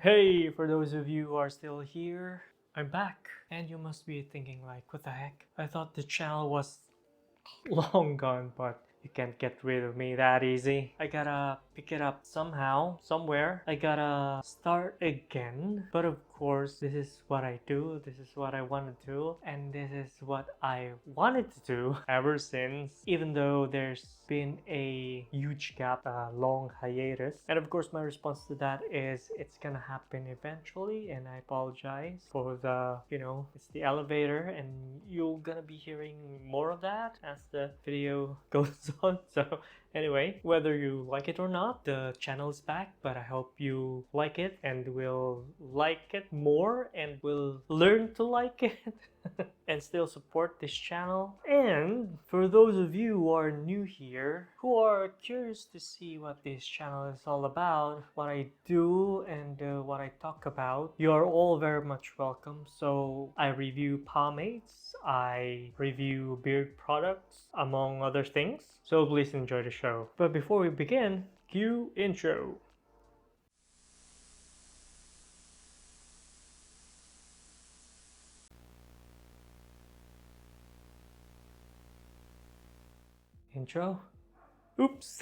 Hey, for those of you who are still here, I'm back. And you must be thinking like, what the heck? I thought the channel was long gone, but you can't get rid of me that easy. I gotta pick it up somehow, somewhere. I gotta start again. But of course, this is what I do. This is what I want to do. And this is what I wanted to do ever since. Even though there's been a huge gap, a long hiatus. And of course, my response to that is it's gonna happen eventually. And I apologize for it's the elevator. And you're gonna be hearing more of that as the video goes on. So anyway, whether you like it or not, the channel is back, but I hope you like it and will like it more and will learn to like it and still support this channel. And for those of you who are new here, who are curious to see what this channel is all about, what I do and what I talk about, you are all very much welcome. So I review pomades, I review beard products, among other things. So please enjoy the show. But before we begin, cue intro. Intro? Oops.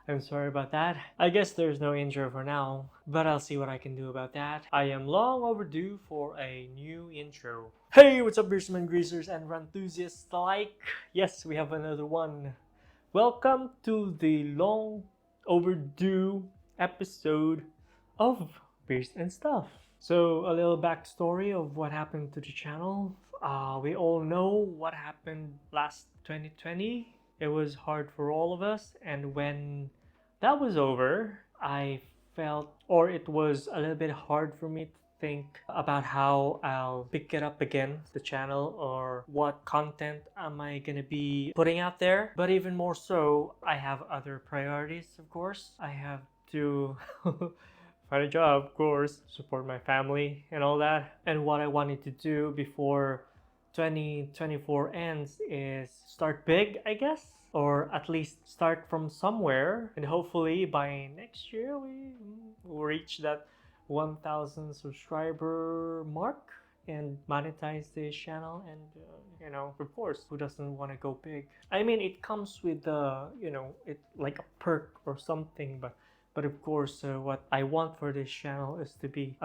I'm sorry about that. I guess there's no intro for now, but I'll see what I can do about that. I am long overdue for a new intro. Hey, what's up, beersmen, greasers, and run enthusiasts alike? Yes, we have another one. Welcome to the long overdue episode of Beers and Stuff. So, a little backstory of what happened to the channel. We all know what happened last 2020. It was hard for all of us, and when that was over, I felt, or it was a little bit hard for me to think about how I'll pick it up again, the channel, or what content am I gonna be putting out there. But even more so, I have other priorities, of course. I have to find a job, of course, support my family and all that. And what I wanted to do before 2024 ends is start big, I guess, or at least start from somewhere, and hopefully by next year we will reach that 1000 subscriber mark and monetize this channel. And of course, who doesn't want to go big? I mean, it comes with it like a perk or something, but of course, what I want for this channel is to be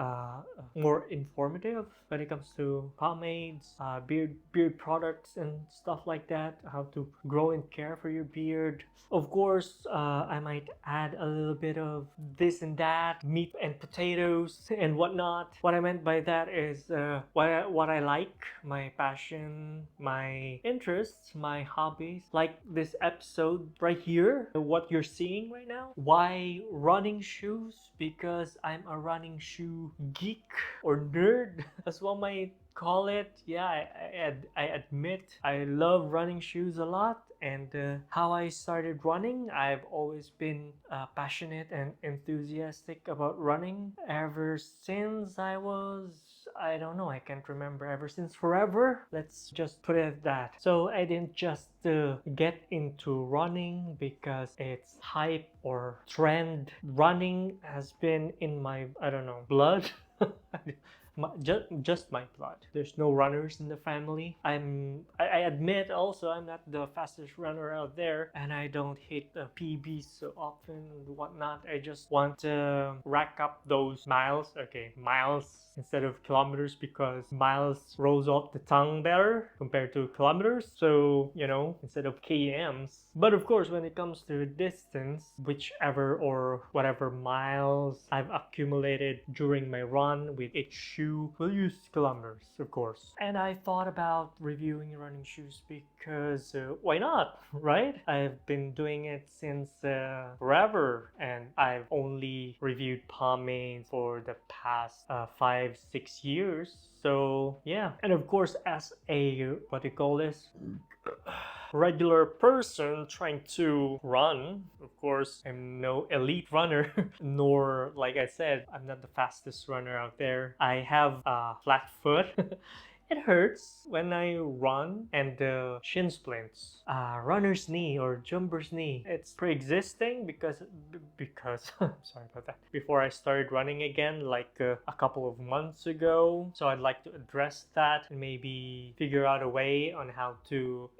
more informative when it comes to pomades, beard products and stuff like that, how to grow and care for your beard. Of course, I might add a little bit of this and that, meat and potatoes and whatnot. What I meant by that is what I like, my passion, my interests, my hobbies. Like this episode right here, what you're seeing right now. Why running shoes? Because I'm a running shoe geek or nerd, as one might call it. Yeah, I admit I love running shoes a lot. And how I started running, I've always been passionate and enthusiastic about running ever since I don't know, I can't remember, ever since forever. Let's just put it at that. So I didn't just get into running because it's hype or trend. Running has been in my, I don't know, blood. Just my blood. There's no runners in the family. I admit also I'm not the fastest runner out there, and I don't hit the PBs so often and whatnot. I just want to rack up those miles. Okay, miles instead of kilometers, because miles rolls off the tongue better compared to kilometers. So instead of kms. But of course, when it comes to distance, whichever or whatever miles I've accumulated during my run with each shoe, we'll use kilometers, of course. And I thought about reviewing running shoes because why not, right? I've been doing it since forever, and I've only reviewed pomades for the past 5-6 years. So yeah, and of course, as a what do you call this, regular person trying to run, of course, I'm no elite runner, nor, like I said, I'm not the fastest runner out there. I have a flat foot it hurts when I run, and the shin splints. Runner's knee or jumper's knee. It's pre-existing because sorry about that. Before I started running again, like a couple of months ago. So I'd like to address that and maybe figure out a way on how to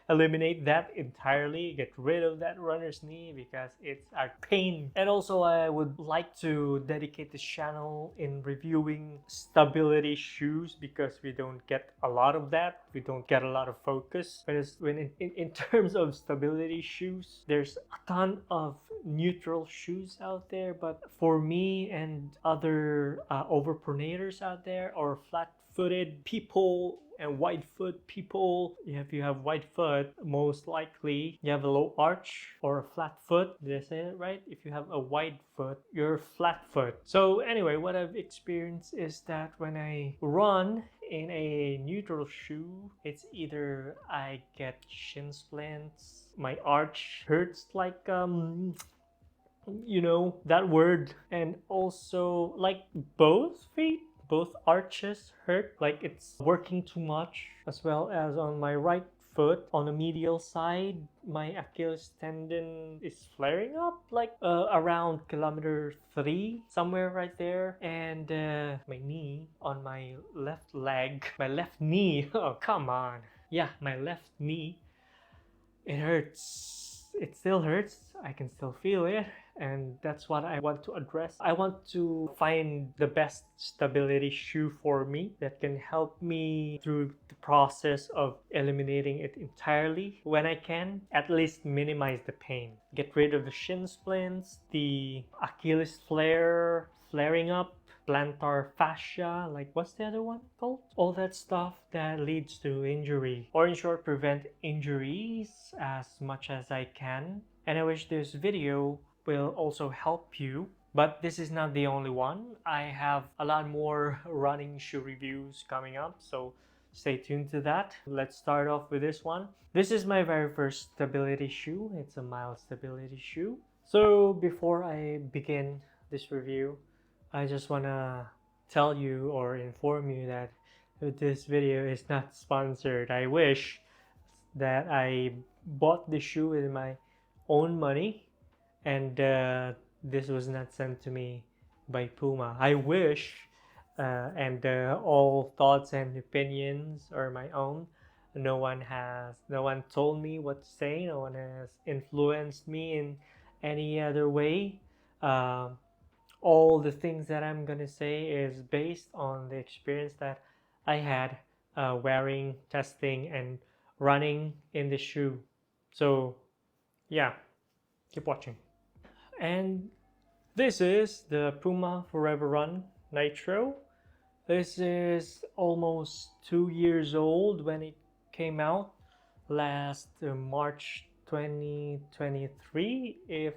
eliminate that entirely. Get rid of that runner's knee because it's a pain. And also, I would like to dedicate this channel in reviewing stability shoes because we don't get a lot of that. We don't get a lot of focus. Whereas in terms of stability shoes, there's a ton of neutral shoes out there, but for me and other overpronators out there, or flat-footed people and wide foot people, if you have wide foot, most likely you have a low arch or a flat foot. Did I say it right? If you have a wide foot, you're flat foot. So anyway, what I've experienced is that when I run in a neutral shoe, it's either I get shin splints, my arch hurts like you know that word, and also like both feet, both arches hurt, like it's working too much, as well as on my right foot on the medial side, my Achilles tendon is flaring up like around kilometer 3, somewhere right there. And my knee on my left leg, my left knee, oh come on, yeah, my left knee, it hurts. It still hurts. I can still feel it. And that's what I want to address. I want to find the best stability shoe for me that can help me through the process of eliminating it entirely. When I can, at least minimize the pain. Get rid of the shin splints, the Achilles flaring up, plantar fascia, like what's the other one called? All that stuff that leads to injury, or in short, prevent injuries as much as I can. And I wish this video will also help you. But this is not the only one. I have a lot more running shoe reviews coming up, so stay tuned to that. Let's start off with this one. This is my very first stability shoe. It's a mild stability shoe. So before I begin this review, I just want to tell you or inform you that this video is not sponsored. I wish that I bought the shoe with my own money, and this was not sent to me by Puma. I wish, and all thoughts and opinions are my own. No one told me what to say. No one has influenced me in any other way. All the things that I'm gonna say is based on the experience that I had wearing, testing, and running in the shoe. So yeah, keep watching. And this is the PUMA ForeverRun Nitro. This is almost 2 years old when it came out last March 2023, if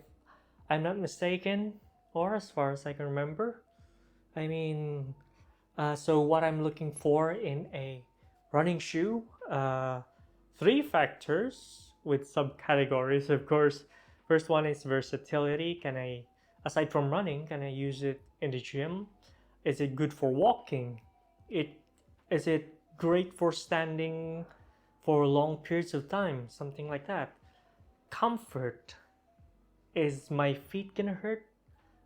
I'm not mistaken, or as far as I can remember. I mean, so what I'm looking for in a running shoe, 3 factors with subcategories, of course. First one is versatility. Aside from running, can I use it in the gym? Is it good for walking? Is it great for standing for long periods of time? Something like that. Comfort. Is my feet gonna hurt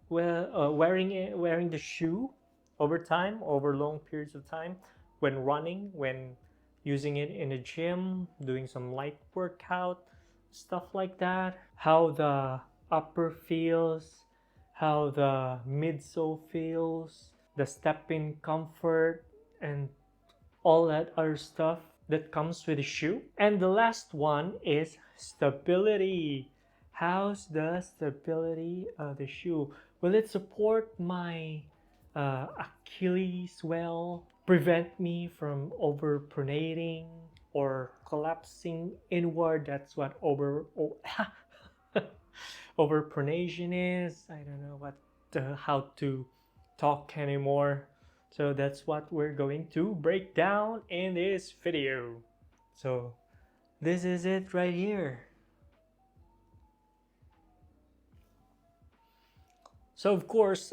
wearing the shoe over long periods of time, when running, when using it in the gym, doing some light workout, stuff like that? How the upper feels, how the midsole feels, the step-in comfort, and all that other stuff that comes with the shoe. And the last one is stability. How's the stability of the shoe? Will it support my Achilles well? Prevent me from overpronating or collapsing inward? That's what overpronation is. I don't know how to talk anymore. So that's what we're going to break down in this video. So this is it right here. So of course,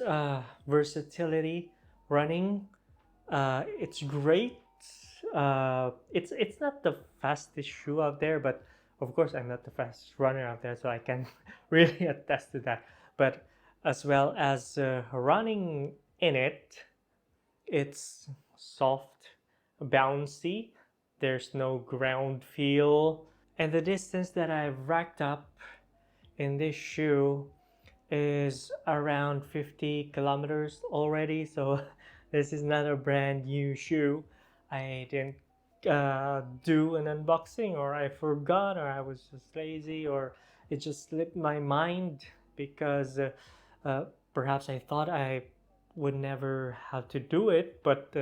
versatility, running, It's great. It's not the fastest shoe out there, but of course I'm not the fastest runner out there, so I can really attest to that. But as well as running in it, it's soft, bouncy. There's no ground feel, and the distance that I've racked up in this shoe is around 50 kilometers already. So this is not a brand new shoe. I didn't do an unboxing, or I forgot, or I was just lazy, or it just slipped my mind because uh, perhaps I thought I would never have to do it, but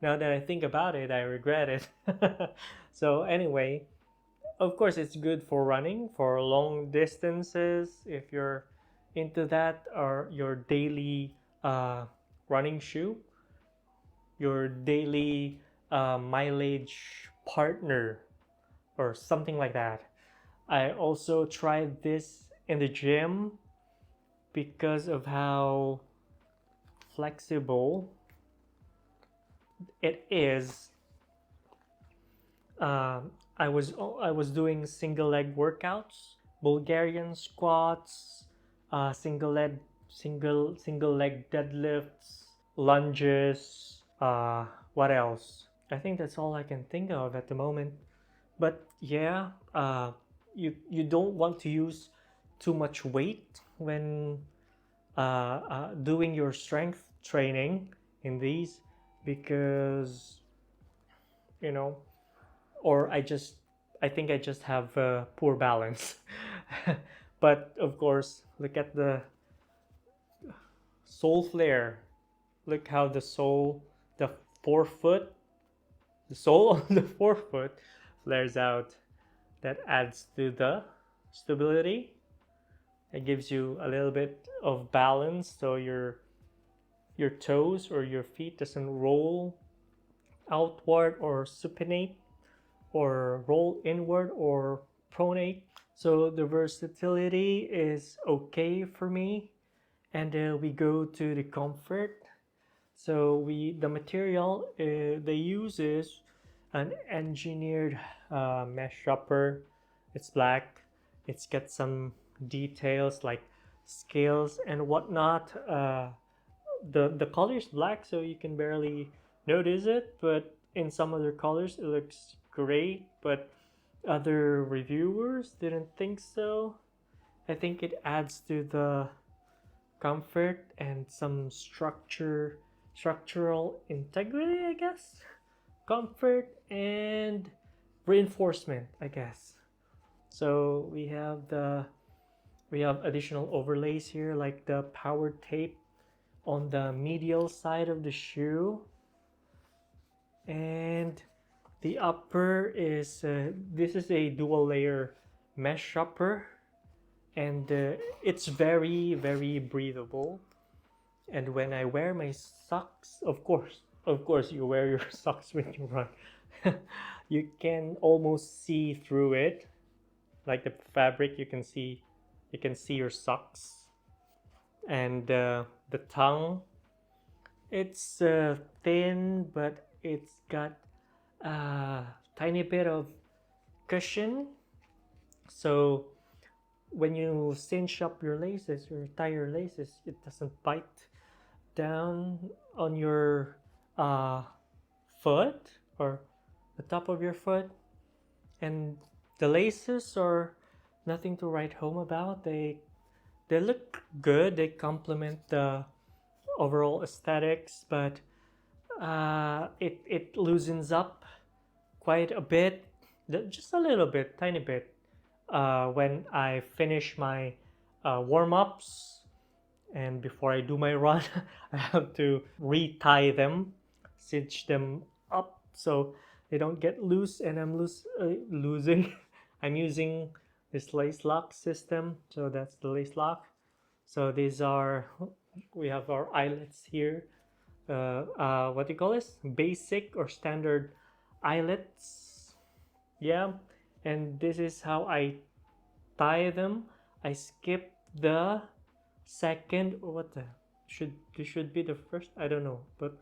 now that I think about it, I regret it. So anyway, of course it's good for running for long distances if you're into that, or your daily running shoe, your daily mileage partner, or something like that. I also tried this in the gym because of how flexible it is. I was doing single leg workouts, Bulgarian squats, single leg deadlifts, lunges. What else? I think that's all I can think of at the moment. But yeah, you don't want to use too much weight when doing your strength training in these, because you know or I think I just have poor balance. But of course, look at the sole flare. Look how the forefoot, the sole of the forefoot flares out. That adds to the stability. It gives you a little bit of balance, so your toes or your feet doesn't roll outward or supinate, or roll inward or pronate. So the versatility is okay for me. And we go to the comfort. So the material they use is an engineered mesh upper. It's black. It's got some details like scales and whatnot. The color is black, so you can barely notice it, but in some other colors it looks great. But other reviewers didn't think so. I think it adds to the comfort and some structural integrity, I guess. Comfort and reinforcement, I guess. So we have additional overlays here, like the power tape on the medial side of the shoe. And the upper is this is a dual layer mesh upper, and it's very breathable. And when I wear my socks, of course you wear your socks when you run. You can almost see through it, like the fabric. You can see your socks. And the tongue, it's thin, but it's got a tiny bit of cushion. So when you cinch up your laces or tie your laces, it doesn't bite down on your foot or the top of your foot. And the laces are nothing to write home about. They look good. They complement the overall aesthetics, but it loosens up quite a bit, just a little bit, tiny bit, when I finish my warm-ups. And before I do my run, I have to retie them, cinch them up so they don't get loose. And I'm losing. I'm using this lace lock system, so that's the lace lock. So we have our eyelets here. What do you call this? Basic or standard eyelets. Yeah, and this is how I tie them. I skip the second, or this should be the first, I don't know, but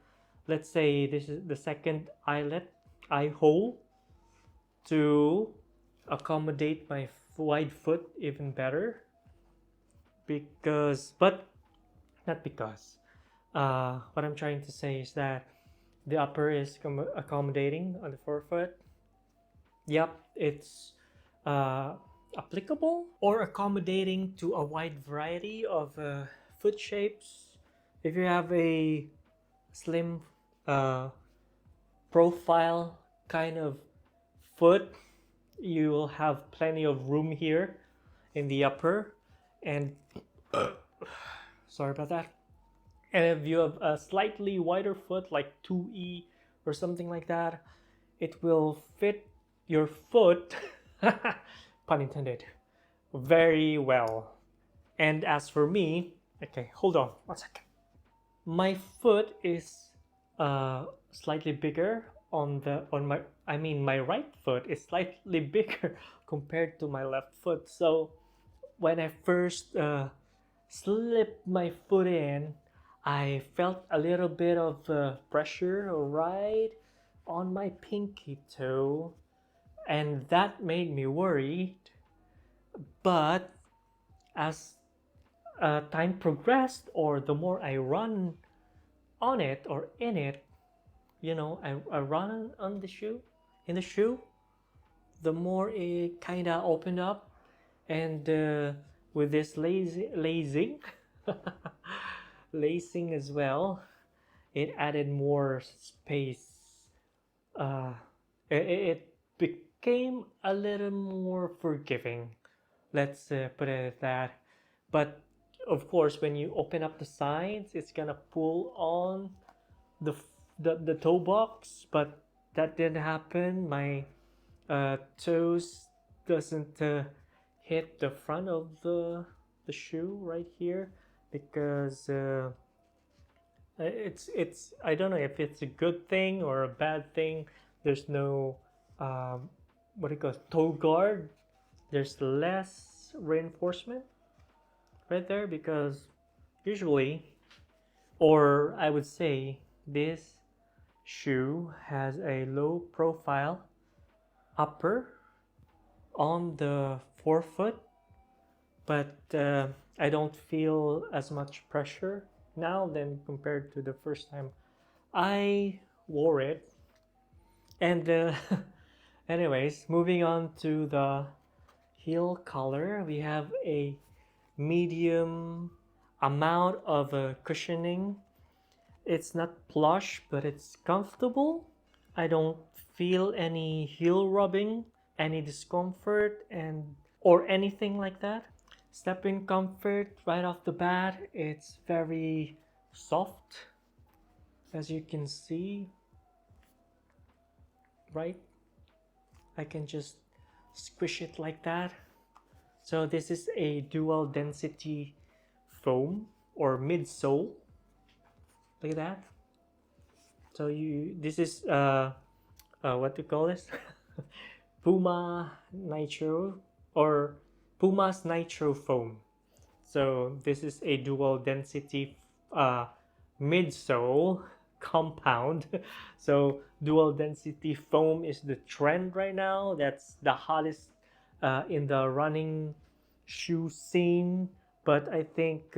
let's say this is the second eye hole to accommodate my wide foot even better. Because, but not because. What I'm trying to say is that the upper is accommodating on the forefoot. Yep, it's applicable or accommodating to a wide variety of foot shapes. If you have a slim profile kind of foot, you will have plenty of room here in the upper. And sorry about that. And if you have a slightly wider foot like 2E or something like that, it will fit your foot pun intended very well. And as for me, okay, hold on 1 second. My foot is slightly bigger my right foot is slightly bigger compared to my left foot. So when I first slipped my foot in, I felt a little bit of pressure right on my pinky toe, and that made me worried. But as time progressed, or the more I run on it or in it, I run on the shoe, in the shoe, the more it kind of opened up. And with this lacing lacing as well, it added more space. It became a little more forgiving, let's put it at that. But of course, when you open up the sides, it's gonna pull on the toe box, but that didn't happen. My toes doesn't hit the front of the shoe right here, because it's I don't know if it's a good thing or a bad thing. There's no what do you call it, toe guard. There's less reinforcement right there, because usually, or I would say, this shoe has a low profile upper on the forefoot, but I don't feel as much pressure now than compared to the first time I wore it. And anyways, moving on to the heel color, we have a medium amount of cushioning. It's not plush, but it's comfortable. I don't feel any heel rubbing, any discomfort, or anything like that. Step-in comfort right off the bat, it's very soft, as you can see, right? I can just squish it like that. So this is a dual density foam or midsole. Look at that. So this is what to call this? PUMA Nitro, or PUMA's Nitro foam. So this is a dual density midsole compound. So dual density foam is the trend right now. That's the hottest in the running shoe scene. But I think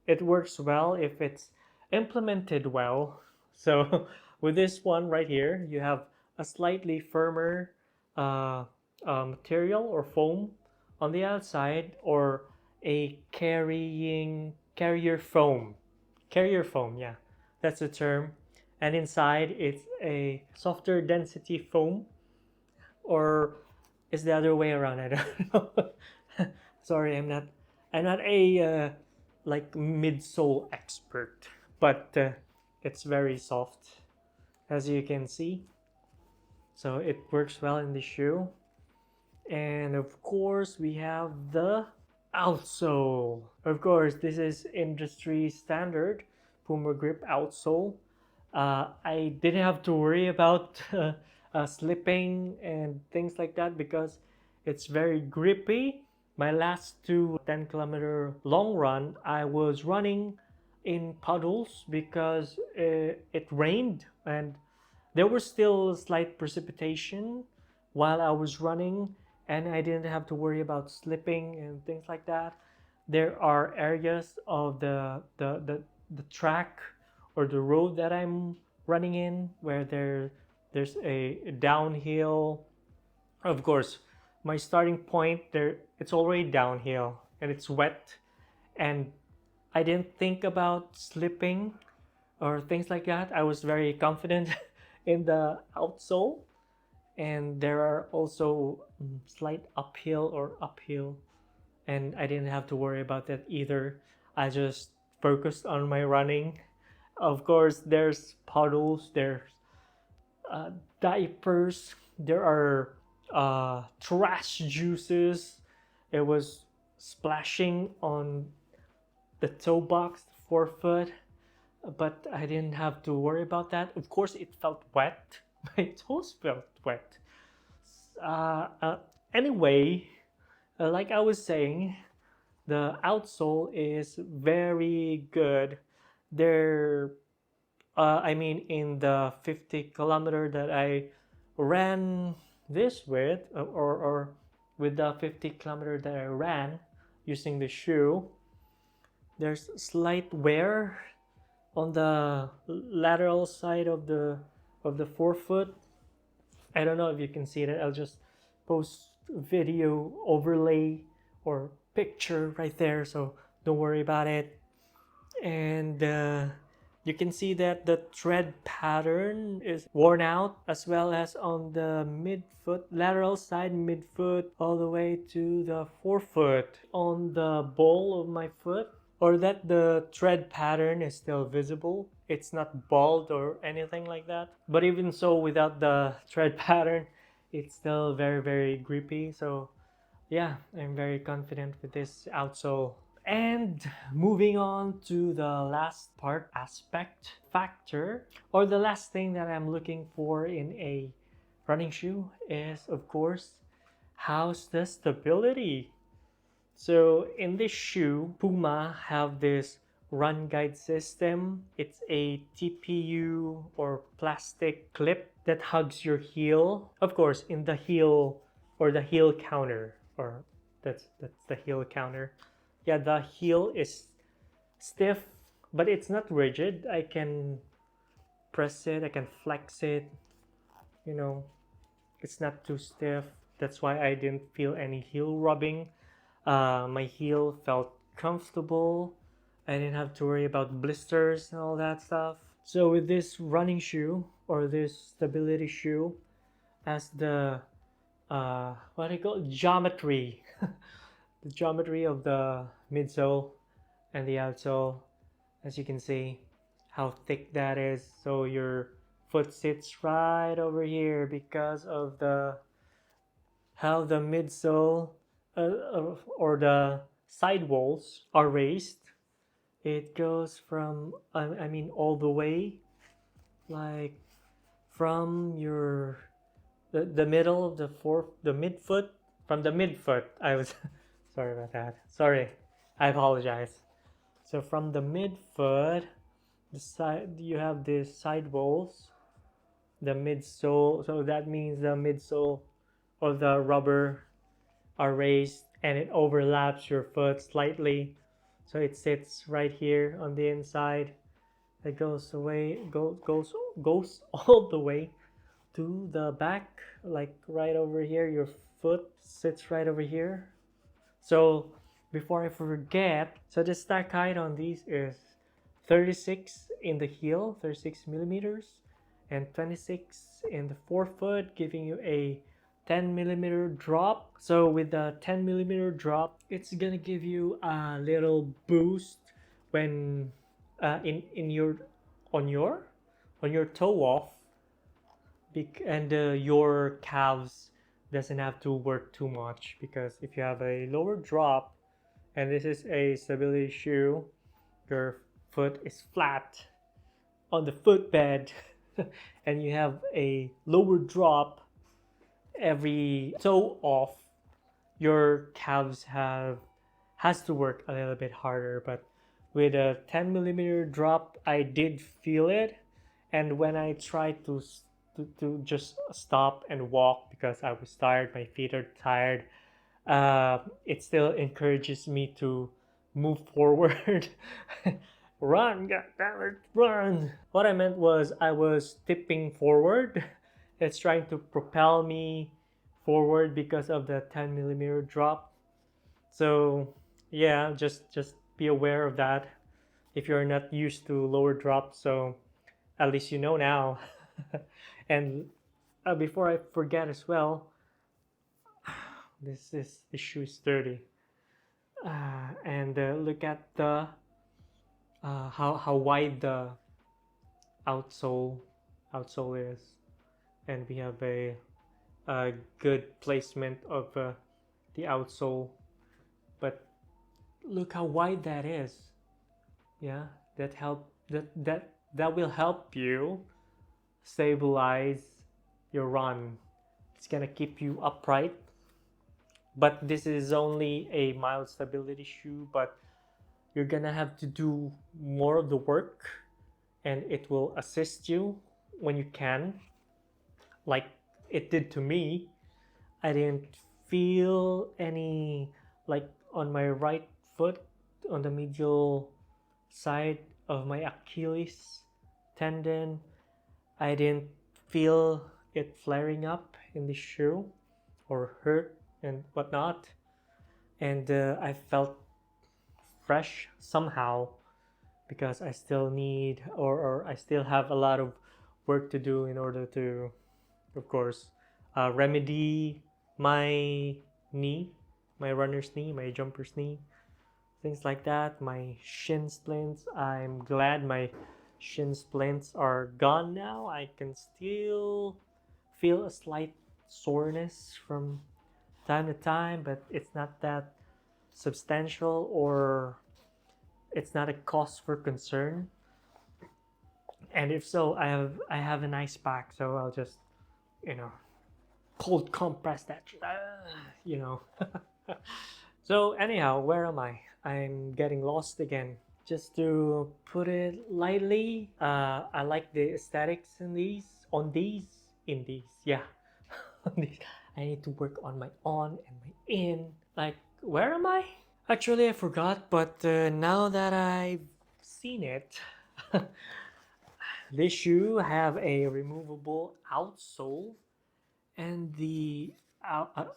it works well if it's implemented well. So with this one right here, you have a slightly firmer material or foam on the outside, or a carrier foam, yeah, that's the term. And inside it's a softer density foam, or is the other way around, I don't know. Sorry, I'm not a like midsole expert, but it's very soft, as you can see. So it works well in the shoe. And of course, we have the outsole. Of course, this is industry standard Puma Grip outsole. I didn't have to worry about slipping and things like that, because it's very grippy. My last 2 10-kilometer long run, I was running in puddles because it rained and there was still slight precipitation while I was running, and I didn't have to worry about slipping and things like that. There are areas of the track or the road that I'm running in where there's a downhill. Of course, my starting point there, it's already downhill and it's wet, and I didn't think about slipping or things like that. I was very confident in the outsole, and there are also slight uphill, and I didn't have to worry about that either. I just focused on my running. Of course, there's puddles, there's uh, diapers, there are trash juices. It was splashing on the toe box, the forefoot, but I didn't have to worry about that. Of course, it felt wet. My toes felt wet. Uh, uh, anyway, like I was saying, the outsole is very good. There, I mean, in the 50 kilometer that I ran this with, or with the 50 kilometer that I ran using the shoe, there's slight wear on the lateral side of the forefoot. I don't know if you can see that. I'll just post video overlay or picture right there, so don't worry about it. And you can see that the tread pattern is worn out, as well as on the midfoot, lateral side midfoot, all the way to the forefoot. On the ball of my foot, or that the tread pattern is still visible. It's not bald or anything like that. But even so, without the tread pattern, it's still very, very grippy. So yeah, I'm very confident with this outsole. And moving on to the last part, aspect, factor, or the last thing that I'm looking for in a running shoe is, of course, how's the stability? So in this shoe, PUMA have this run guide system. It's a TPU or plastic clip that hugs your heel. Of course, in the heel or the heel counter, or that's the heel counter. Yeah, the heel is stiff, but it's not rigid. I can press it, I can flex it, you know, it's not too stiff. That's why I didn't feel any heel rubbing. My heel felt comfortable. I didn't have to worry about blisters and all that stuff. So with this running shoe or this stability shoe, as the what do you call it? Geometry, the geometry of the midsole and the outsole, as you can see how thick that is. So your foot sits right over here because of the how the midsole or the sidewalls are raised. It goes from I mean all the way, like from your the middle of the midfoot, from the midfoot. I was sorry about that. Sorry, I apologize. So from the midfoot, the side you have the sidewalls, the midsole. So that means the midsole or the rubber are raised and it overlaps your foot slightly, so it sits right here on the inside. It goes away, goes all the way to the back, like right over here. Your foot sits right over here. So before I forget, so the stack height on these is 36 in the heel, 36 millimeters, and 26 in the forefoot, giving you a 10 millimeter drop. So with the 10 millimeter drop, it's gonna give you a little boost when in your on your toe off, and your calves doesn't have to work too much, because if you have a lower drop and this is a stability shoe, your foot is flat on the footbed and you have a lower drop every toe off, your calves has to work a little bit harder. But with a 10 millimeter drop, I did feel it. And when I tried to just stop and walk because I was tired, my feet are tired, it still encourages me to move forward. Run, goddammit, run! What I meant was I was tipping forward. It's trying to propel me forward because of the 10 millimeter drop. So yeah, just be aware of that if you're not used to lower drops. So at least you know now. And before I forget as well, this shoe is dirty. And look at the how wide the outsole is, and we have a good placement of the outsole, but look how wide that is. Yeah, that will help you stabilize your run. It's gonna keep you upright. But this is only a mild stability shoe, but you're gonna have to do more of the work, and it will assist you when you can, like it did to me. I didn't feel any, like on my right foot, on the medial side of my Achilles tendon, I didn't feel it flaring up in the shoe or hurt and whatnot. And I felt fresh somehow, because I still need, or I still have a lot of work to do in order to, of course, remedy my knee, my runner's knee, my jumper's knee, things like that. My shin splints, I'm glad my shin splints are gone now. I can still feel a slight soreness from time to time, but it's not that substantial, or it's not a cause for concern. And if so, I have an ice pack, so I'll just, you know, cold compress that, you know. So anyhow, where am I? I'm getting lost again. Just to put it lightly, I like the aesthetics in these, yeah. On these. I need to work on my on and my in. Like, where am I? Actually, I forgot, but now that I've seen it, this shoe have a removable outsole, and the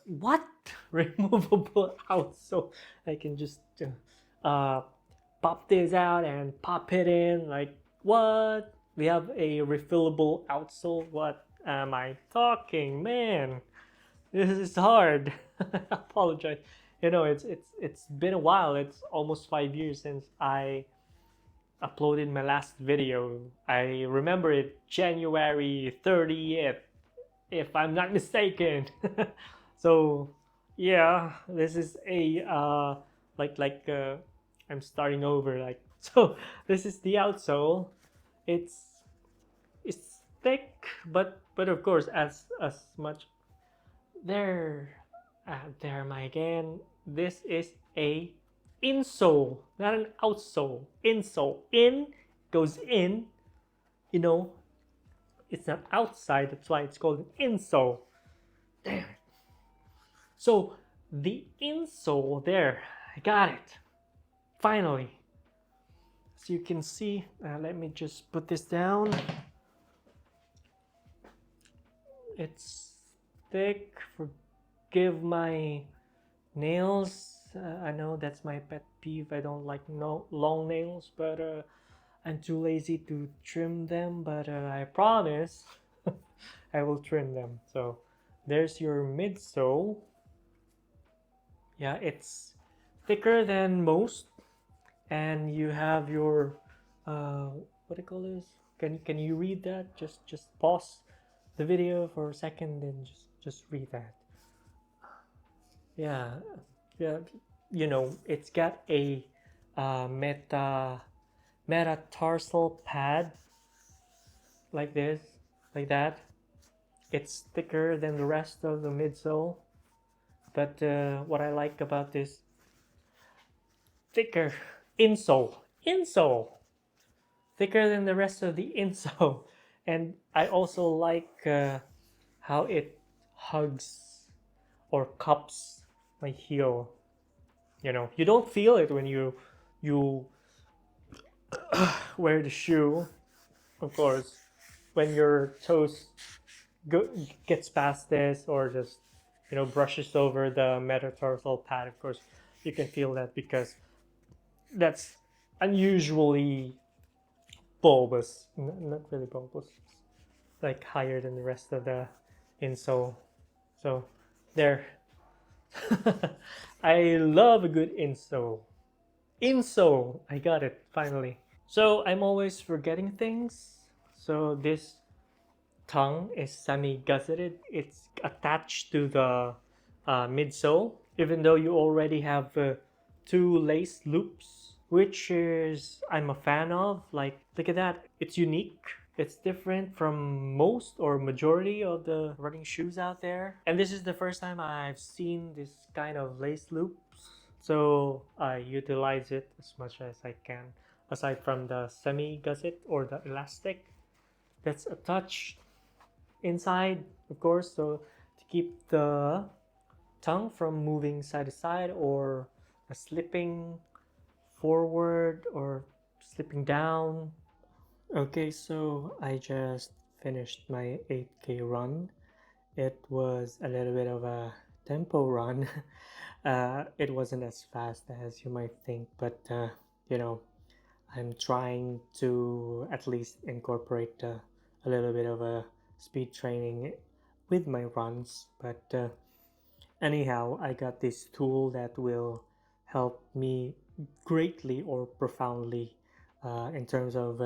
what removable outsole? I can just pop this out and pop it in. Like, what? We have a refillable outsole. What am I talking, man? This is hard. I apologize. You know, it's been a while. It's almost 5 years since I uploaded my last video. I remember it January 30th, if I'm not mistaken. So yeah, this is a I'm starting over. Like, so this is the outsole. It's it's thick, but of course, as much there. There am I again. This is a insole, not an outsole. Insole. In goes in. You know, it's not outside. That's why it's called an insole. There. So the insole there, I got it. Finally. As you can see, let me just put this down. It's thick. Forgive my nails. I know that's my pet peeve. I don't like long nails, but I'm too lazy to trim them. But I promise I will trim them. So there's your midsole. Yeah, it's thicker than most, and you have your what do you call this? Can you read that? Just pause the video for a second and just read that. Yeah, you know, it's got a metatarsal pad like this, like that. It's thicker than the rest of the midsole, but what I like about this thicker insole, insole, thicker than the rest of the insole. And I also like how it hugs or cups my heel. You know, you don't feel it when you wear the shoe, of course. When your toes gets past this, or just brushes over the metatarsal pad, of course you can feel that, because that's unusually bulbous. Not really bulbous, like higher than the rest of the insole. So there. I love a good insole. I got it finally. So I'm always forgetting things. So this tongue is semi-gusseted. It's attached to the midsole, even though you already have two lace loops, which is I'm a fan of. Like, look at that. It's unique. It's different from most or majority of the running shoes out there. And this is the first time I've seen this kind of lace loops. So I utilize it as much as I can, aside from the semi-gusset or the elastic that's attached inside, of course, so to keep the tongue from moving side to side, or slipping forward or slipping down. Okay, so I just finished my 8K run. It was a little bit of a tempo run. It wasn't as fast as you might think, but you know, I'm trying to at least incorporate a little bit of a speed training with my runs. But anyhow, I got this tool that will help me greatly or profoundly in terms of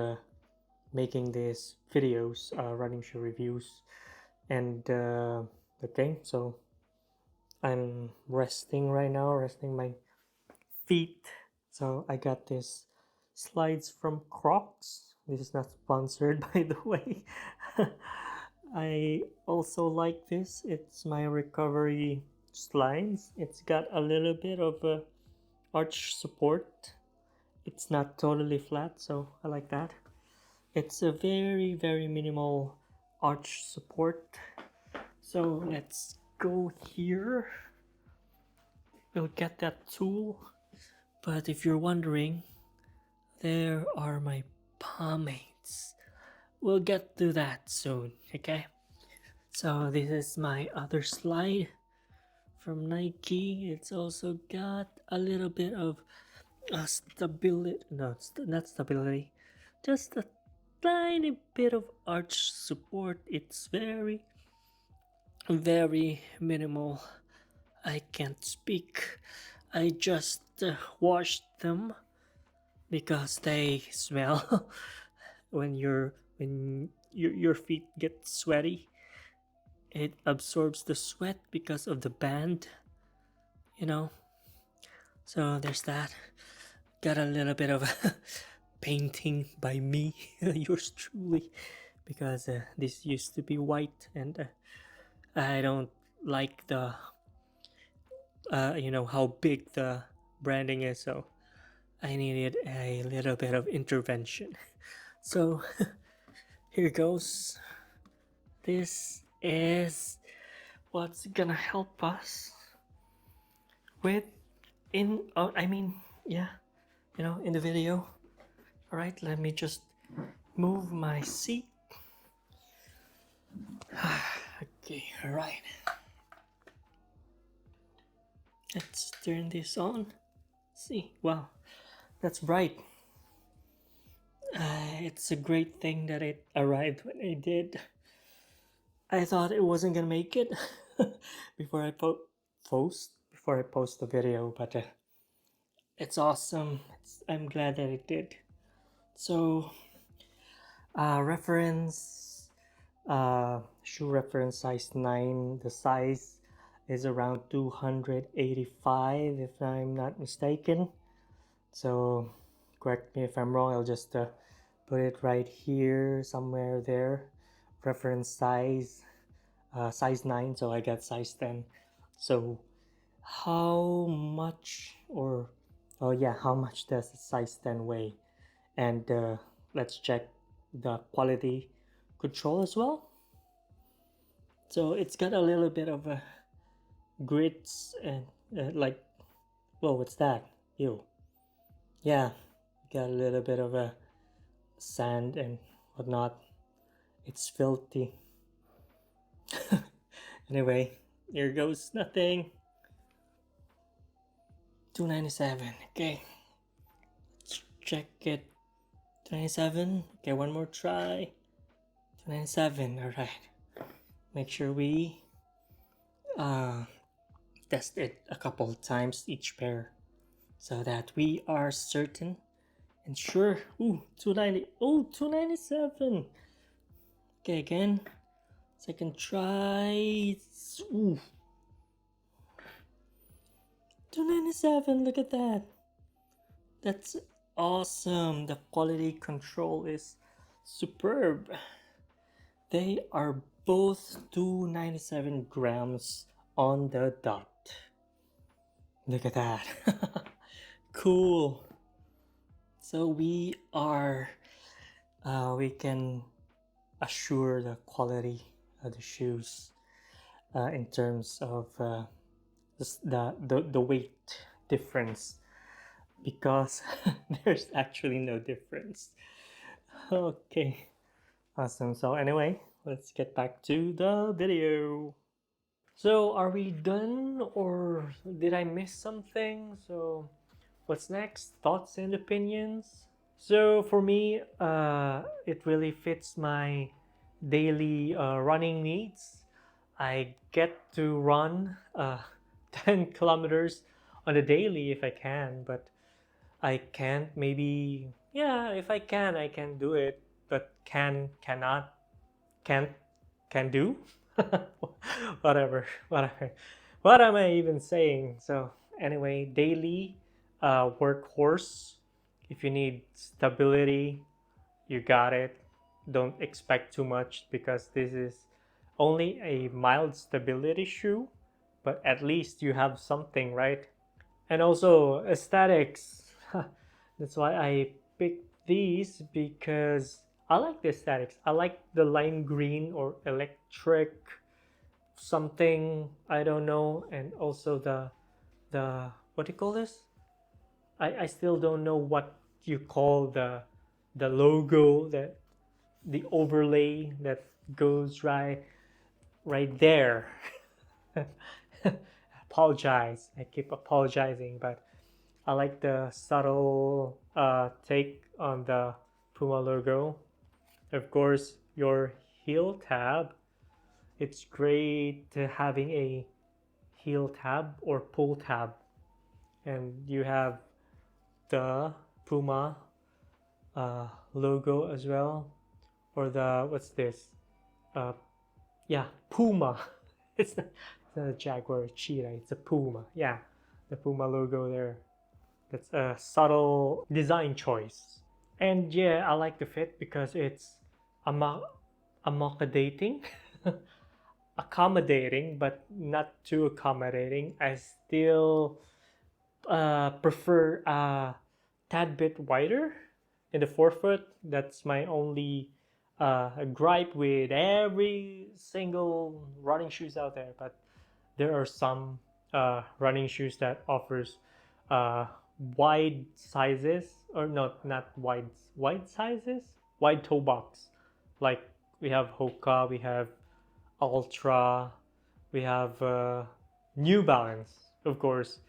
making these videos, running shoe reviews. And okay, so I'm resting right now, resting my feet. So I got this slides from Crocs. This is not sponsored, by the way. I also like this. It's my recovery slides. It's got a little bit of a arch support. It's not totally flat, so I like that. It's a very minimal arch support. So let's go here. We'll get that tool. But if you're wondering, there are my pomades. We'll get to that soon, okay? So this is my other slide from Nike. It's also got a little bit of stability. No, not stability. Just a tiny bit of arch support. It's very minimal. I can't speak. I just washed them because they smell when your feet get sweaty. It absorbs the sweat because of the band, you know. So there's that. Got a little bit of painting by me, yours truly, because this used to be white, and I don't like the how big the branding is, so I needed a little bit of intervention. So here goes. This is what's gonna help us with in the video. All right, let me just move my seat. Okay, all right. Let's turn this on. See, wow, that's bright. It's a great thing that it arrived when it did. I thought it wasn't gonna make it before I post the video, but it's awesome. I'm glad that it did. So, shoe reference size 9. The size is around 285, if I'm not mistaken. So, correct me if I'm wrong. I'll just put it right here, somewhere there. Reference size, size 9. So I got size 10. So, how much does a size 10 weigh? And let's check the quality control as well. So it's got a little bit of a grits and like, whoa, what's that? Ew. Yeah, got a little bit of a sand and whatnot. It's filthy. Anyway, here goes nothing. 297. Okay, let's check it. 297. Okay, one more try. 297. All right. Make sure we test it a couple of times each pair so that we are certain and sure. Ooh, 290. Oh, 297. Okay, again. Second try. Ooh. 297. Look at that. That's awesome. The quality control is superb. They are both 297 grams on the dot. Look at that. Cool. So we can assure the quality of the shoes in terms of the weight difference, because there's actually no difference. Okay, awesome. So anyway, let's get back to the video. So are we done, or did I miss something? So what's next? Thoughts and opinions? So for me, it really fits my daily running needs. I get to run 10 kilometers on a daily if I can, but I can't. Maybe, yeah, if I can do it, but cannot, can't, can do. Whatever. What am I even saying? So anyway, daily workhorse. If you need stability, you got it. Don't expect too much, because this is only a mild stability shoe, but at least you have something, right? And also aesthetics. That's why I picked these, because I like the aesthetics. I like the lime green or electric something, I don't know, and also the what do you call this? I still don't know what you call the logo, that the overlay that goes right there. Apologize. I keep apologizing, but I like the subtle take on the Puma logo. Of course, your heel tab. It's great having a heel tab or pull tab, and you have the Puma logo as well, or the what's this? Uh, yeah, Puma. It's not a jaguar or cheetah. It's a Puma. Yeah, the Puma logo there. That's a subtle design choice. And yeah, I like the fit because it's accommodating, accommodating, but not too accommodating. I still prefer a tad bit wider in the forefoot. That's my only gripe with every single running shoes out there. But there are some running shoes that offers uh, wide sizes, or not wide sizes, wide toe box. Like we have Hoka, we have Ultra, we have New Balance, of course.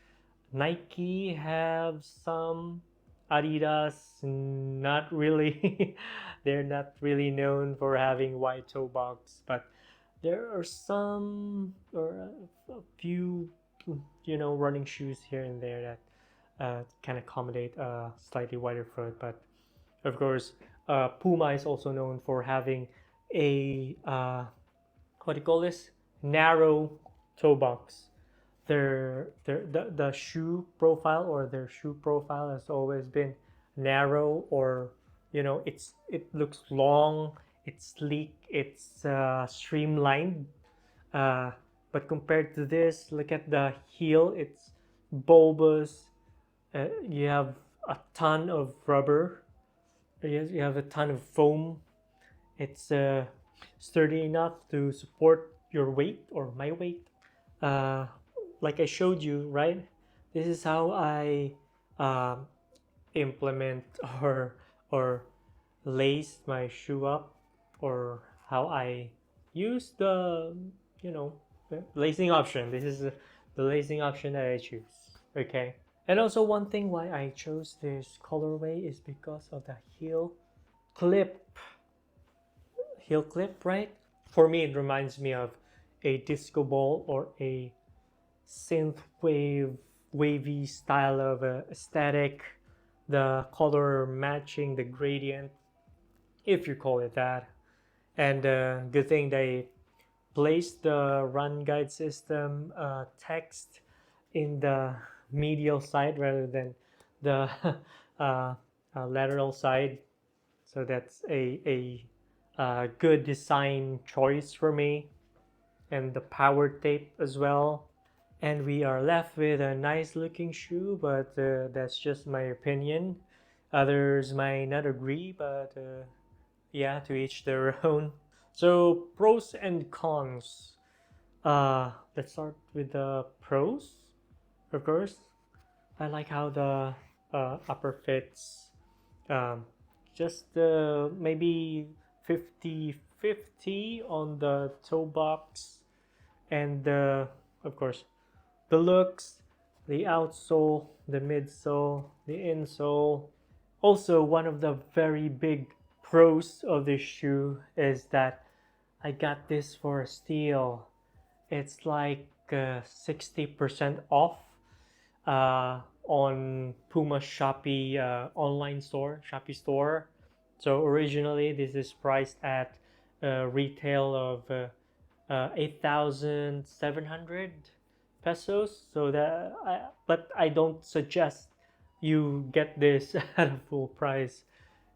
Nike have some. Adidas, not really. They're not really known for having wide toe box, but there are some, or a few, running shoes here and there that can accommodate a slightly wider foot. But of course, Puma is also known for having a what do you call this? Narrow toe box. The shoe profile, or their shoe profile, has always been narrow, or it looks long, it's sleek, it's streamlined, uh, but compared to this, look at the heel, it's bulbous. You have a ton of rubber, you have a ton of foam. It's sturdy enough to support your weight or my weight. Uh, like I showed you, right? This is how I uh, implement or lace my shoe up, or how I use the, you know, the lacing option. This is the lacing option that I choose. Okay. And also one thing why I chose this colorway is because of the clip heel clip, right? For me, it reminds me of a disco ball or a synth wavy style of aesthetic. The color matching the gradient, if you call it that. And good thing they placed the run guide system text in the medial side rather than the uh, lateral side. So that's a good design choice for me. And the power tape as well. And we are left with a nice looking shoe, but that's just my opinion. Others might not agree, but yeah, to each their own. So pros and cons. Let's start with the pros. Of course, I like how the upper fits. Um, just maybe 50-50 on the toe box, and of course the looks, the outsole, the midsole, the insole. Also, one of the very big pros of this shoe is that I got this for a steal. It's like 60% off on Puma Shopee online store, Shopee store. So originally this is priced at retail of 8,700 pesos. So but I don't suggest you get this at a full price.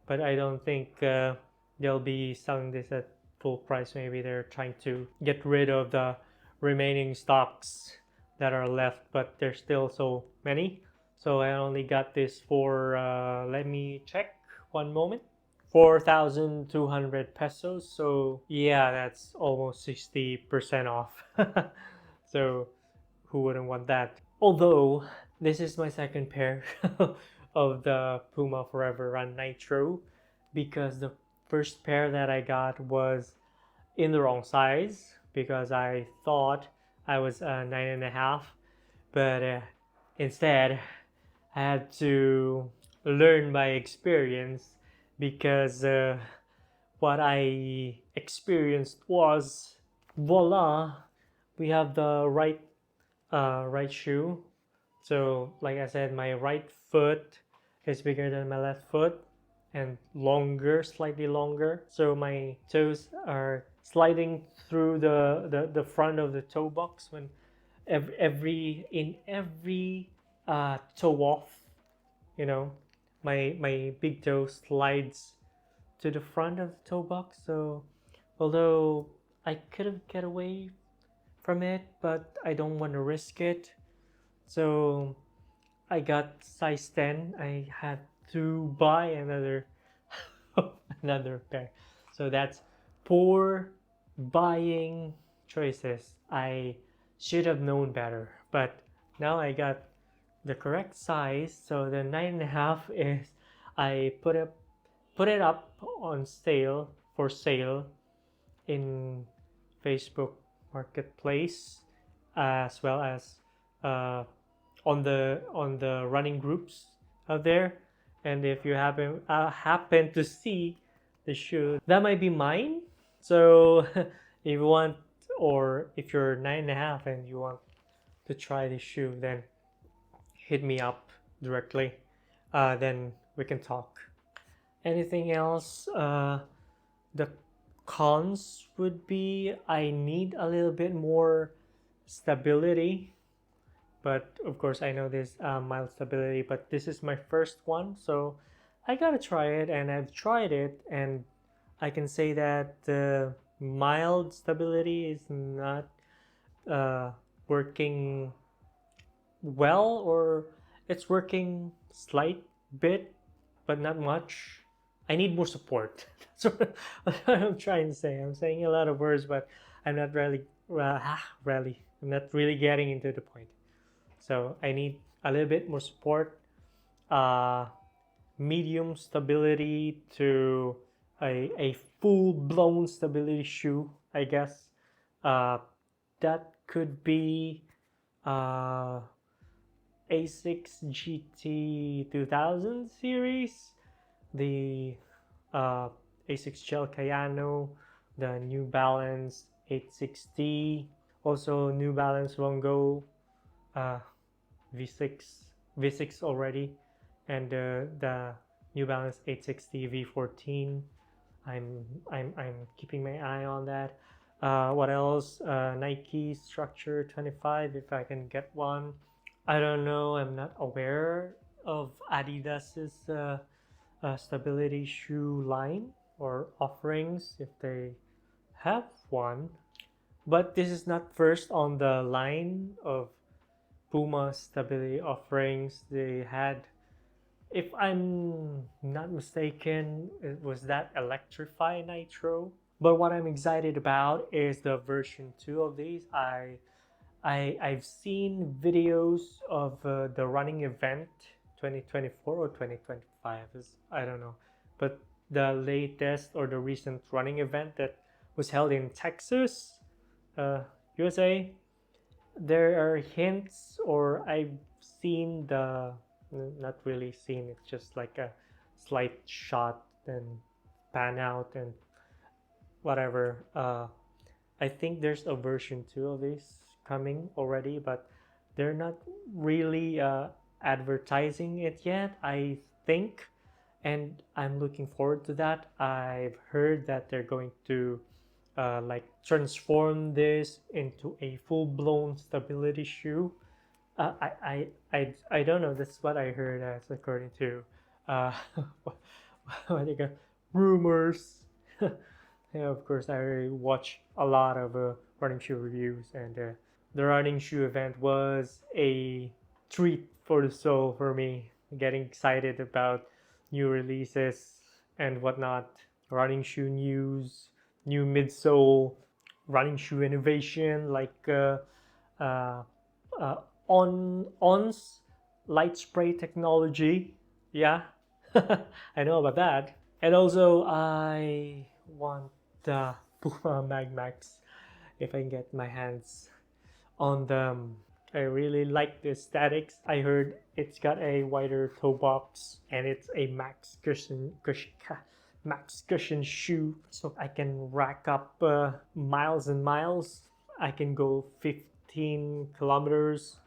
But I don't think they'll be selling this at full price. Maybe they're trying to get rid of the remaining stocks that are left, but there's still so many. So I only got this for let me check one moment, 4,200 pesos. So yeah, that's almost 60% off. So who wouldn't want that? Although this is my second pair of the Puma ForeverRun Nitro, because the first pair that I got was in the wrong size, because I thought I was 9.5, but instead I had to learn by experience, because what I experienced was, voila, we have the right shoe. So like I said, my right foot is bigger than my left foot and longer, slightly longer. So my toes are sliding through the front of the toe box when every toe off, you know, my big toe slides to the front of the toe box. So although I could have get away from it, but I don't want to risk it. So I got size 10. I had to buy another another pair. So that's poor buying choices. I should have known better, but now I got the correct size. So the 9.5 is, I put it up on sale, for sale, in Facebook Marketplace, as well as uh, on the running groups out there. And if you happen to see the shoe, that might be mine. So if you want, or if you're 9.5 and you want to try this shoe, then hit me up directly. Then we can talk. Anything else? The cons would be, I need a little bit more stability, but of course I know this mild stability, but this is my first one, so I gotta try it. And I've tried it, and I can say that the mild stability is not working well, or it's working slight bit but not much. I need more support. That's what I'm trying to say. I'm saying a lot of words, but I'm not I'm not really getting into the point. So I need a little bit more support, uh, medium stability to a full-blown stability shoe, I guess. Uh, that could be uh, A6 GT 2000 series, the A6 Gel Cayano, the New Balance 860, also New Balance Longo uh, V6 already, and the New Balance 860 V14. I'm keeping my eye on that. What else? Nike Structure 25 if I can get one. I don't know. I'm not aware of Adidas's stability shoe line or offerings if they have one. But this is not first on the line of Puma stability offerings. They had, if I'm not mistaken, it was that Electrify Nitro. But what I'm excited about is the version 2 of these. I've seen videos of the running event 2024 or 2025 is, I don't know, but the latest or the recent running event that was held in Texas, USA. There are hints, or I've seen the, not really seen, it's just like a slight shot and pan out and whatever. I think there's a version 2 of this coming already, but they're not really advertising it yet, I think, and I'm looking forward to that. I've heard that they're going to like transform this into a full-blown stability shoe. I don't know. That's what I heard, as according to uh, what they got, rumors. Yeah, of course, I watch a lot of running shoe reviews, and the running shoe event was a treat for the soul for me. Getting excited about new releases and whatnot, running shoe news, new midsole, running shoe innovation like uh, uh, ONS light spray technology. Yeah, I know about that. And also, I want the Puma Mag Max if I can get my hands on them. I really like the aesthetics. I heard it's got a wider toe box and it's a max cushion shoe, so I can rack up miles and miles. I can go 15 kilometers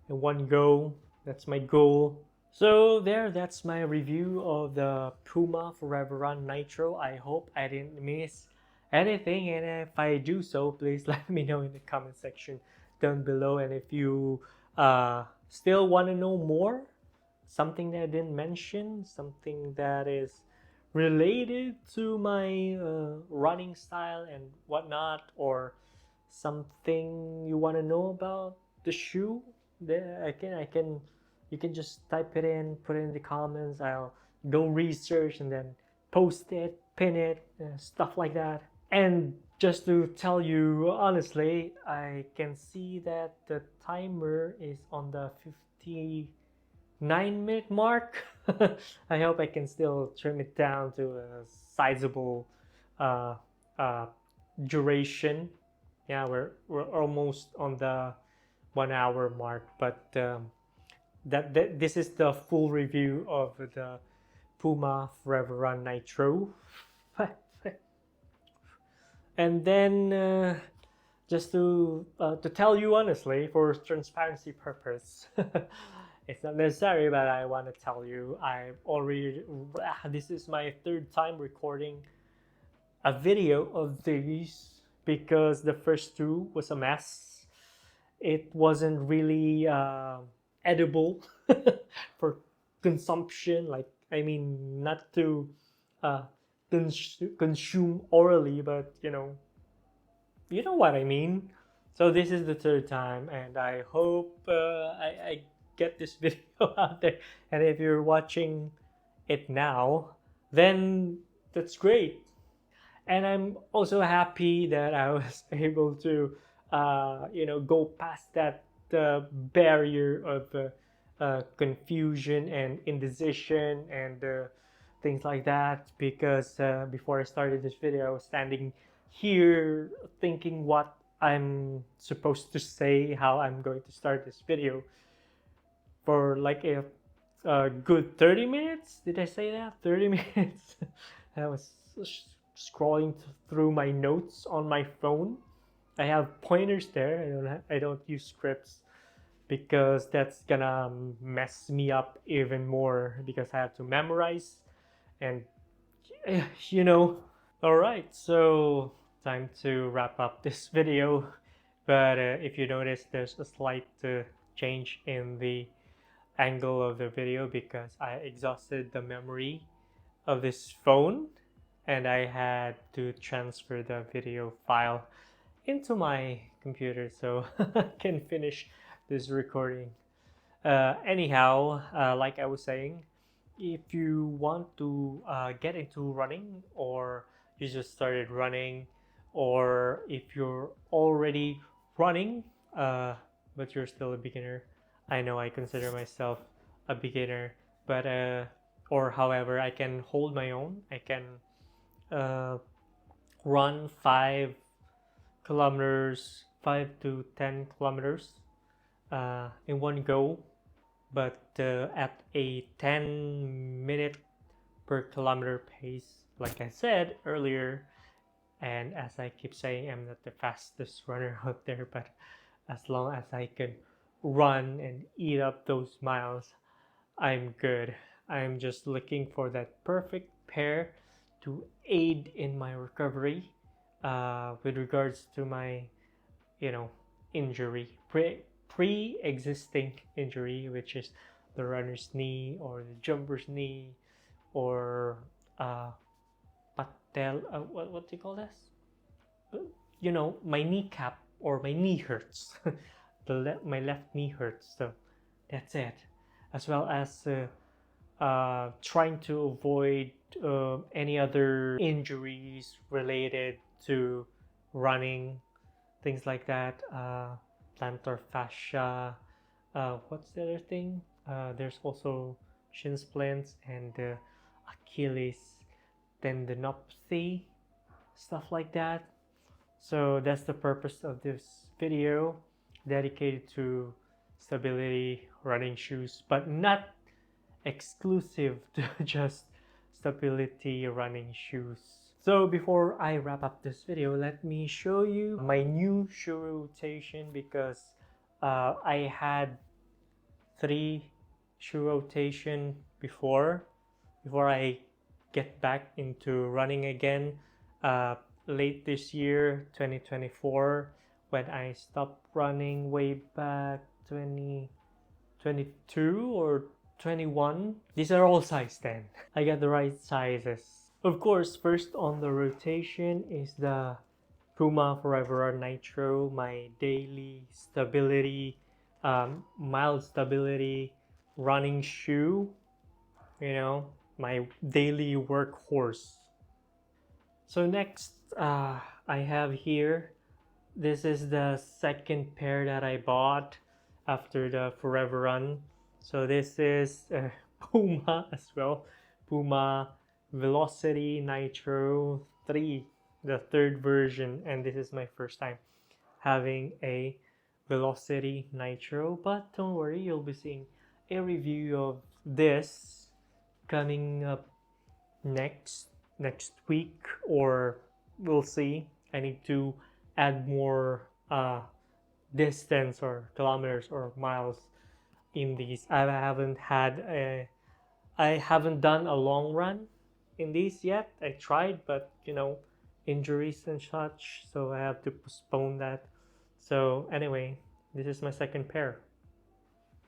in one go. That's my goal. So that's my review of the PUMA ForeverRun Nitro. I hope I didn't miss anything, and if I do so, please let me know in the comment section down below. And if you still want to know more, something that I didn't mention, something that is related to my running style and whatnot, or something you want to know about the shoe, then I can you can just type it in, put it in the comments. I'll go research and then post it, pin it, stuff like that. And just to tell you honestly, I can see that the timer is on the 59-minute mark. I hope I can still trim it down to a sizable uh, uh, duration. Yeah, we're almost on the 1 hour mark, but this is the full review of the PUMA ForeverRun Nitro. And then just to tell you honestly, for transparency purpose, it's not necessary, but I want to tell you, this is my third time recording a video of these because the first two was a mess. It wasn't really edible for consumption, like, I mean, not to consume orally, but you know what I mean. So this is the third time, and I hope I get this video out there. And if you're watching it now, then that's great. And I'm also happy that I was able to, go past that barrier of confusion and indecision and things like that. Because before I started this video, I was standing here thinking what I'm supposed to say, how I'm going to start this video for like a good 30 minutes. Did I say that? 30 minutes. I was scrolling through my notes on my phone. I have pointers there. I don't use scripts because that's gonna mess me up even more because I have to memorize and you know. All right, so time to wrap up this video. But if you notice, there's a slight change in the angle of the video because I exhausted the memory of this phone and I had to transfer the video file into my computer so I can finish this recording. Anyhow, like I was saying, if you want to get into running, or you just started running, or if you're already running but you're still a beginner, I know I consider myself a beginner, but or however, I can hold my own. I can uh, run 5 kilometers, 5 to 10 kilometers in one go, but at a 10-minute per kilometer pace, like I said earlier. And as I keep saying, I'm not the fastest runner out there, but as long as I can run and eat up those miles, I'm good. I'm just looking for that perfect pair to aid in my recovery with regards to my, injury, pre-existing injury, which is the runner's knee or the jumper's knee or patel. What do you call this? My kneecap or my knee hurts. My left knee hurts. So that's it. As well as trying to avoid any other injuries related to running, things like that. Plantar fascia. What's the other thing? There's also shin splints and Achilles tendinopathy, stuff like that. So that's the purpose of this video, dedicated to stability running shoes, but not exclusive to just stability running shoes. So before I wrap up this video, let me show you my new shoe rotation because I had 3 shoe rotation before I get back into running again late this year, 2024, when I stopped running way back 2022 or 21. These are all size 10. I got the right sizes. Of course, first on the rotation is the PUMA ForeverRun Nitro, my daily stability, mild stability running shoe, my daily workhorse. So next, I have here, this is the second pair that I bought after the ForeverRun. So this is PUMA as well, PUMA Velocity Nitro 3, the third version, and this is my first time having a Velocity Nitro. But don't worry, you'll be seeing a review of this coming up next week, or we'll see. I need to add more distance or kilometers or miles in these. I haven't done a long run in these yet. I tried, but injuries and such, so I have to postpone that. So anyway, this is my second pair.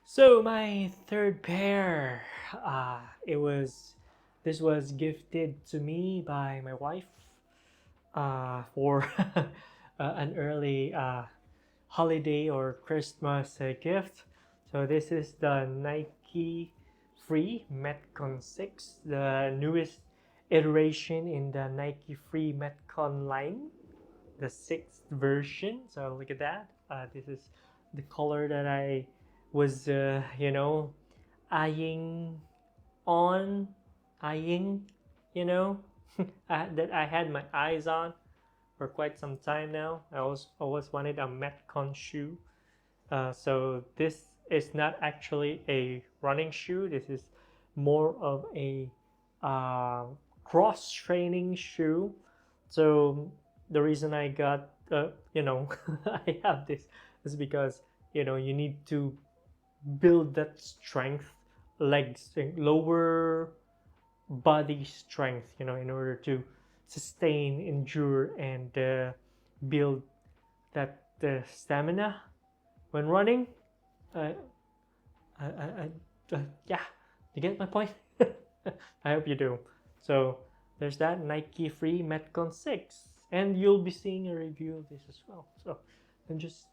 So my third pair, this was gifted to me by my wife for an early holiday or Christmas gift. So this is the Nike Free Metcon 6, the newest iteration in the Nike Free Metcon line, the 6th version. So look at that. This is the color that I was, eyeing on, that I had my eyes on for quite some time now. I always wanted a Metcon shoe. So this is not actually a running shoe. This is more of a cross-training shoe. So the reason I got, I have this is because, you need to build that strength, leg strength, lower body strength, in order to sustain, endure, and build that stamina when running. Yeah, you get my point. I hope you do. So there's that Nike Free Metcon 6, and you'll be seeing a review of this as well. So I'm just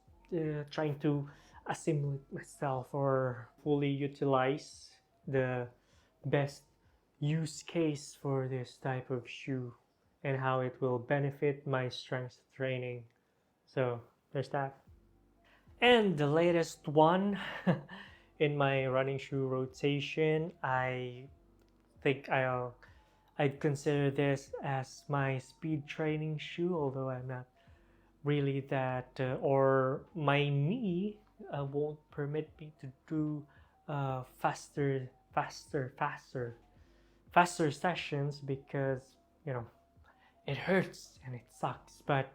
trying to assimilate myself or fully utilize the best use case for this type of shoe and how it will benefit my strength training. So there's that. And the latest one in my running shoe rotation, I think I'd consider this as my speed training shoe, although I'm not really that, or my knee won't permit me to do faster sessions because it hurts and it sucks. But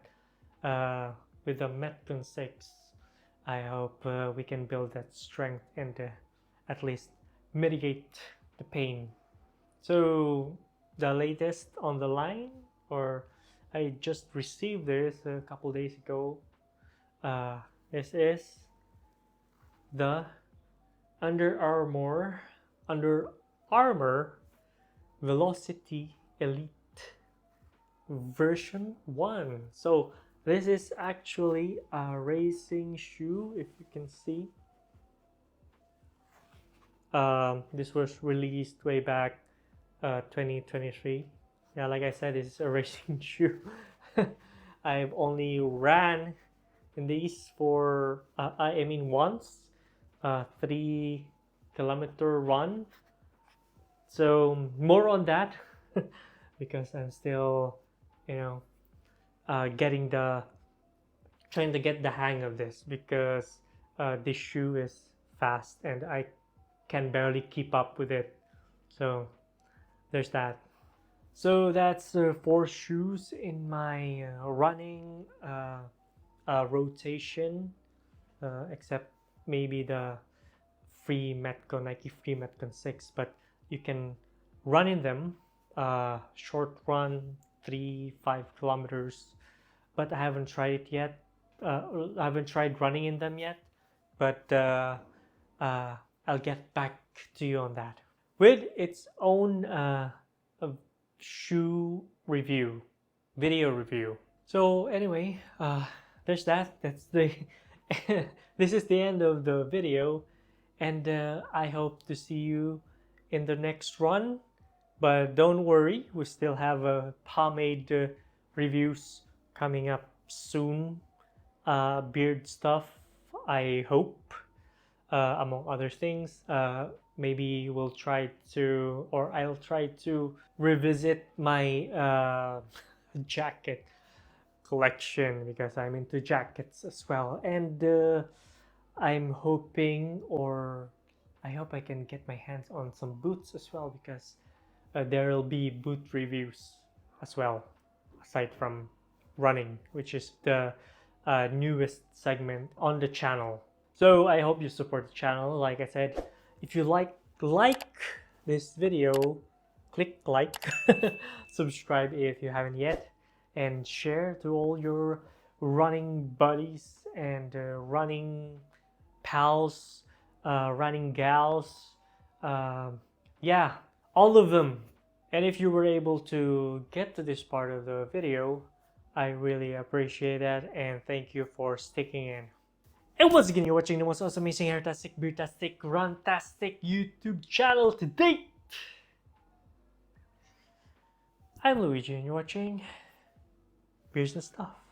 with the Metcon 6, I hope we can build that strength and at least mitigate the pain. So the latest on the line, or I just received this a couple days ago. This is the Under Armour Velocity Elite version 1. So this is actually a racing shoe, if you can see. This was released way back 2023. Yeah, like I said, it's a racing shoe. I've only ran in these for once, 3-kilometer run. So more on that because I'm still trying to get the hang of this, because this shoe is fast and I can barely keep up with it. So there's that. So that's 4 shoes in my running rotation, except maybe the Nike Free Metcon 6, but you can run in them, short run, 3-5 kilometers, but I haven't tried it yet. I haven't tried running in them yet, but I'll get back to you on that with its own shoe video review. So anyway, there's that. That's the this is the end of the video, and I hope to see you in the next run. But don't worry, we still have pomade reviews coming up soon, beard stuff, I hope, among other things. Maybe we'll try to, or I'll try to revisit my jacket collection, because I'm into jackets as well, and I'm hoping, or I hope I can get my hands on some boots as well, because there will be boot reviews as well, aside from running, which is the newest segment on the channel. So I hope you support the channel. Like I said, if you like this video, click like, subscribe if you haven't yet, and share to all your running buddies and running pals, running gals, yeah, all of them. And if you were able to get to this part of the video, I really appreciate that, and thank you for sticking in. And once again, you're watching the most awesome, amazing, hairtastic, beardtastic, runtastic YouTube channel to date. I'm Luigi and you're watching Beers and Stuff.